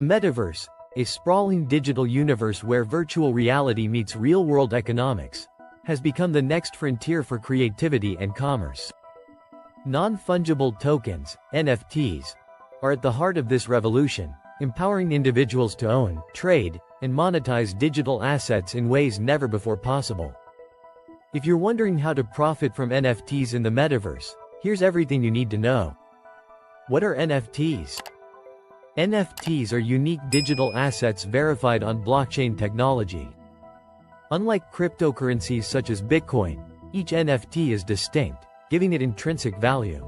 Metaverse, a sprawling digital universe where virtual reality meets real-world economics, has become the next frontier for creativity and commerce. Non-fungible tokens, NFTs, are at the heart of this revolution, empowering individuals to own, trade, and monetize digital assets in ways never before possible. If you're wondering how to profit from NFTs in the metaverse, here's everything you need to know. What are NFTs? NFTs are unique digital assets verified on blockchain technology. Unlike cryptocurrencies such as Bitcoin, each NFT is distinct, giving it intrinsic value.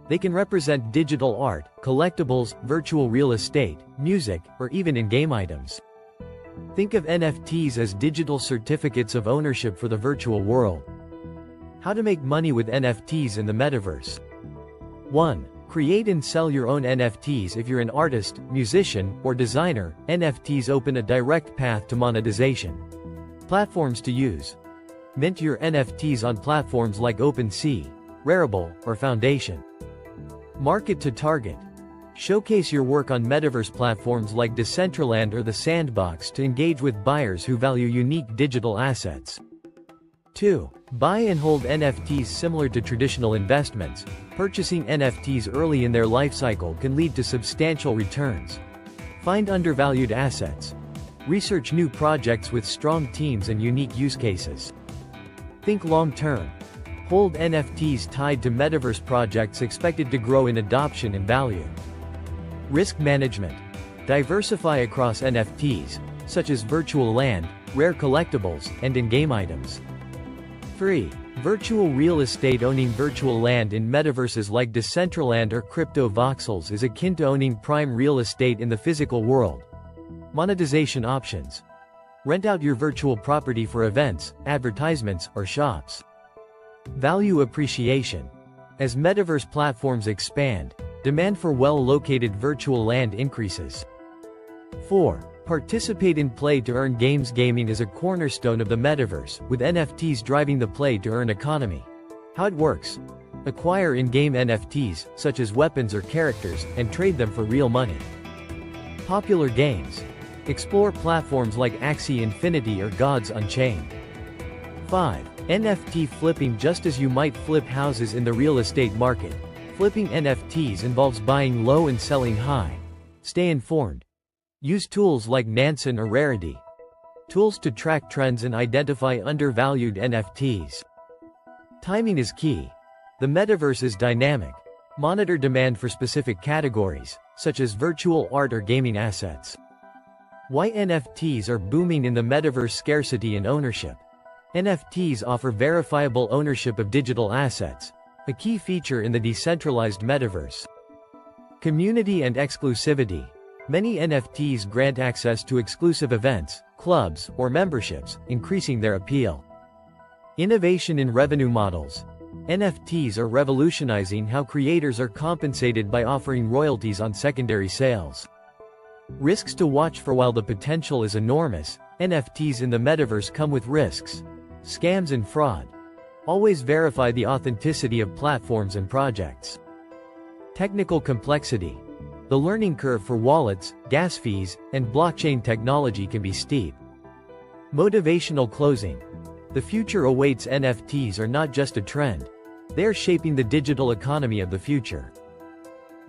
They can represent digital art, collectibles, virtual real estate, music, or even in-game items. Think of NFTs as digital certificates of ownership for the virtual world. How to make money with NFTs in the metaverse. 1. Create and sell your own NFTs. If you're an artist, musician, or designer, NFTs open a direct path to monetization. Platforms to use. Mint your NFTs on platforms like OpenSea, Rarible, or Foundation. Market to target. Showcase your work on metaverse platforms like Decentraland or The Sandbox to engage with buyers who value unique digital assets. 2. Buy and hold NFTs. Similar to traditional investments, purchasing NFTs early in their life cycle can lead to substantial returns. Find undervalued assets. Research new projects with strong teams and unique use cases. Think long-term. Hold NFTs tied to metaverse projects expected to grow in adoption and value. Risk management. Diversify across NFTs, such as virtual land, rare collectibles, and in-game items. 3. Virtual real estate. Owning virtual land in metaverses like Decentraland or crypto voxels is akin to owning prime real estate in the physical world. Monetization options. Rent out your virtual property for events, advertisements, or shops. Value appreciation. As metaverse platforms expand, demand for well-located virtual land increases. 4. Participate in play-to-earn games. Gaming is a cornerstone of the metaverse, with NFTs driving the play-to-earn economy. How it works. Acquire in-game NFTs, such as weapons or characters, and trade them for real money. Popular games. Explore platforms like Axie Infinity or Gods Unchained. 5. NFT flipping. Just as you might flip houses in the real estate market, flipping NFTs involves buying low and selling high. Stay informed. Use tools like Nansen or Rarity. Tools to track trends and identify undervalued NFTs. Timing is key. The metaverse is dynamic. Monitor demand for specific categories, such as virtual art or gaming assets. Why NFTs are booming in the metaverse. Scarcity and ownership. NFTs offer verifiable ownership of digital assets, a key feature in the decentralized metaverse. Community and exclusivity. Many NFTs grant access to exclusive events, clubs, or memberships, increasing their appeal. Innovation in revenue models. NFTs are revolutionizing how creators are compensated by offering royalties on secondary sales. Risks to watch for. While the potential is enormous, NFTs in the metaverse come with risks, scams and fraud. Always verify the authenticity of platforms and projects. Technical complexity. The learning curve for wallets, gas fees, and blockchain technology can be steep. Motivational closing. The future awaits. NFTs are not just a trend. They are shaping the digital economy of the future.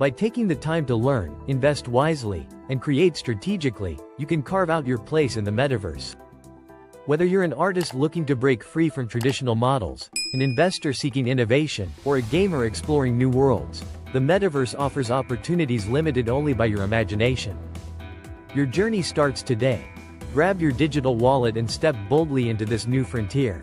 By taking the time to learn, invest wisely, and create strategically, you can carve out your place in the metaverse. Whether you're an artist looking to break free from traditional models, an investor seeking innovation, or a gamer exploring new worlds, the metaverse offers opportunities limited only by your imagination. Your journey starts today. Grab your digital wallet and step boldly into this new frontier.